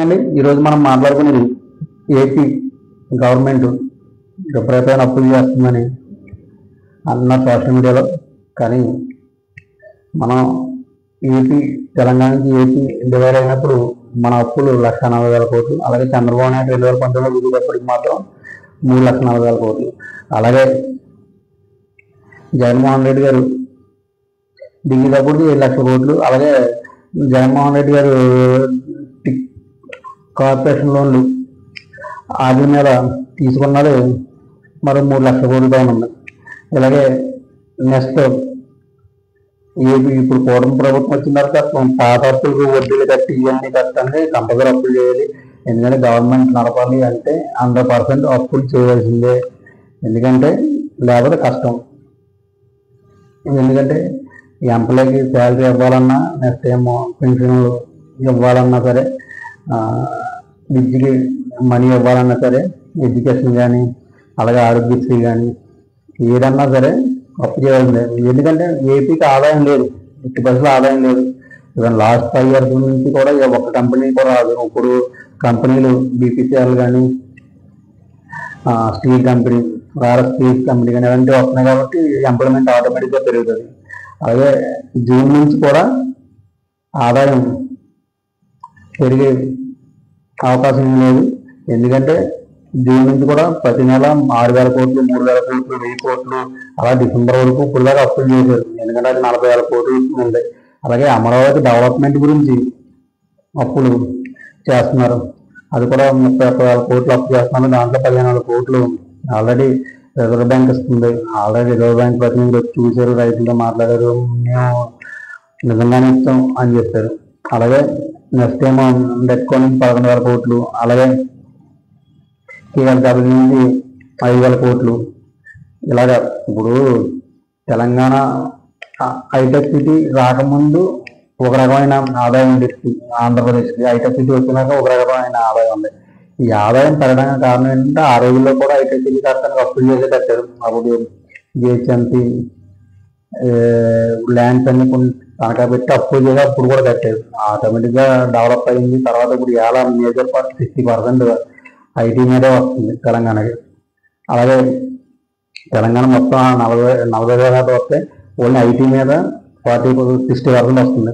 అండి ఈరోజు మనం మాట్లాడుకునేది ఏపీ గవర్నమెంట్ విపరీతమైన అప్పులు చేస్తుందని అన్న సోషల్ మీడియాలో. కానీ మనం తెలంగాణకి ఏపీ డివైడ్ అయినప్పుడు మన అప్పులు 1,40,000 కోట్లు. అలాగే చంద్రబాబు నాయుడు 2019లో దిగేటప్పటికి మాత్రం 3,40,000 కోట్లు. అలాగే జగన్మోహన్ రెడ్డి గారు దిగేటప్పుడు 7,00,000 కోట్లు. అలాగే జగన్మోహన్ రెడ్డి గారు కార్పొరేషన్ లోన్లు వాటి మీద తీసుకున్నది మరో 3,00,000 కోట్ల పైన ఉంది. ఇలాగే నెక్స్ట్ ఏపీ ఇప్పుడు కూటమి ప్రభుత్వం వచ్చిన తర్వాత పాత అప్పులకు వడ్డీలు కట్టి ఇవన్నీ కట్టండి, కంపల్సరీ అప్పులు చేయాలి. ఎందుకంటే గవర్నమెంట్ నడపాలి అంటే 100% అప్పులు చేయవలసిందే. ఎందుకంటే లేకపోతే కష్టం. ఎందుకంటే ఎంప్లాయీకి శాలరీ ఇవ్వాలన్నా, నెక్స్ట్ ఏమో పెన్షన్లు ఇవ్వాలన్నా సరే, విద్యకి మనీ ఇవ్వాలన్నా సరే, ఎడ్యుకేషన్ కానీ అలాగే ఆరోగ్యశ్రీ కానీ ఏదన్నా సరే అప్పు చేయాల్సిందే. ఎందుకంటే ఏపీకి ఆదాయం లేదు, 50% ఆదాయం లేదు. ఈవెన్ లాస్ట్ 5 years నుంచి కూడా ఒక్క కంపెనీ కూడా రాదు. ఇప్పుడు కంపెనీలు బీపీసీఎల్ కానీ steel company, Bharat steel company కానీ ఇలాంటివి వస్తున్నాయి కాబట్టి ఎంప్లాయ్మెంట్ ఆటోమేటిక్గా పెరుగుతుంది. అలాగే జూన్ నుంచి కూడా ఆదాయం పెరిగే అవకాశం లేదు. ఎందుకంటే జూన్ నుంచి కూడా ప్రతి నెల 6,000 కోట్లు, 3,000 కోట్లు, 1,000 కోట్లు అలా డిసెంబర్ వరకు ఇప్పుడు దాకా అప్పులు చేశారు. ఎందుకంటే అది 40,000 కోట్లు ఉంది. అలాగే అమరావతి డెవలప్మెంట్ గురించి అప్పులు చేస్తున్నారు. అది కూడా 31,000 కోట్లు అప్పు చేస్తున్నారు. దాంట్లో 15,000 కోట్లు ఆల్రెడీ రిజర్వ్ బ్యాంక్ ఇస్తుంది. ఆల్రెడీ రిజర్వ్ బ్యాంక్ ప్రతినిధులు చూశారు, రైతులతో మాట్లాడారు, మేము నిజంగానే ఇస్తాం అని చెప్పారు. అలాగే నెక్స్ట్ ఏమో డెట్ కోనింగ్ 11,000 కోట్లు. అలాగే KLW నుంచి 5,000 కోట్లు. ఇలాగా ఇప్పుడు తెలంగాణ హైటెక్ సిటీ రాకముందు ఒక రకమైన ఆదాయం ఉండేది ఆంధ్రప్రదేశ్కి. హైటెక్ సిటీ వచ్చినాక ఒక రకమైన ఆదాయం ఉంది. ఈ ఆదాయం పెరగడానికి కారణం ఏంటంటే ఆ రోజుల్లో కూడా హైటెక్ సిటీ కట్టడానికి అప్పులు చేసే కట్టారు. అప్పుడు జిహెచ్ఎంసీ ల్యాండ్స్ అన్ని కొన్ని తనఖా పెట్టి అప్పులు చేసి అప్పుడు కూడా కట్టారు. ఆటోమేటిక్గా డెవలప్ అయింది. తర్వాత ఇప్పుడు ఎలా మేజర్ పార్ట్ 60% ఐటీ మీదే వస్తుంది తెలంగాణకి. అలాగే తెలంగాణ మొత్తం 40,000 వస్తే ఓన్లీ ఐటీ మీద 60% వస్తుంది.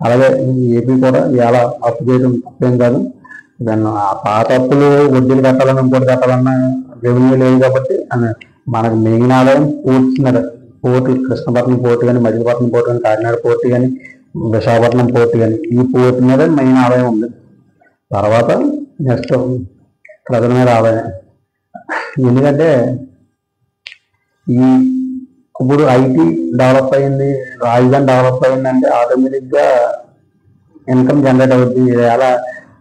అలాగే ఏపీ కూడా ఎలా అప్పు చేయడం తప్పేం కాదు. దాన్ని ఆ పాత అప్పులు వడ్డీలు కట్టాలన్నా ఇంకోటి కట్టాలన్నా రెవెన్యూ లేదు కాబట్టి మనకు మెయిన్ ఆదాయం పోర్టు, కృష్ణపట్నం పోర్టు కానీ, మచిలీపట్నం పోర్టు కానీ, కాకినాడ పోర్టు కానీ, విశాఖపట్నం పోర్టు కానీ ఈ పోర్టు మీద మెయిన్ ఆదాయం ఉంది. తర్వాత నెక్స్ట్ ప్రజల మీద ఆదాయం. ఎందుకంటే ఇప్పుడు ఐటీ డెవలప్ అయింది, రాజధాని డెవలప్ అయిందంటే ఆటోమేటిక్గా ఇన్కమ్ జనరేట్ అవుతుంది. ఎలా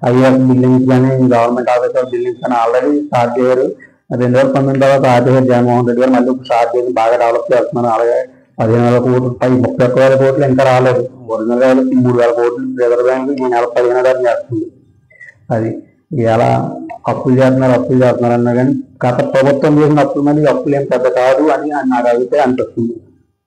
ఐఆర్ఎస్ బిల్డింగ్స్ కానీ, గవర్నమెంట్ ఆఫీసర్ బిల్డింగ్స్ కానీ ఆల్రెడీ స్టార్ట్ చేశారు. 2019 తర్వాత ఆర్టీఆర్ జగన్మోహన్ రెడ్డి గారు మళ్ళీ స్టార్ట్ చేసి బాగా డెవలప్ చేస్తున్నారు. అలాగే 15,000 కోట్లు, 31,000 కోట్లు ఇంకా రాలేదు. ఒరిజినల్ గా 3,000 కోట్లు రిజర్వ్ బ్యాంక్ ఈ నెల 15,000 చేస్తుంది. అది ఎలా అప్పులు చేస్తున్నారు అన్నా కానీ గత ప్రభుత్వం చేసిన అప్పులు మళ్ళీ అప్పులు ఏం పెద్ద కాదు అని నాకు అయితే అనిపిస్తుంది.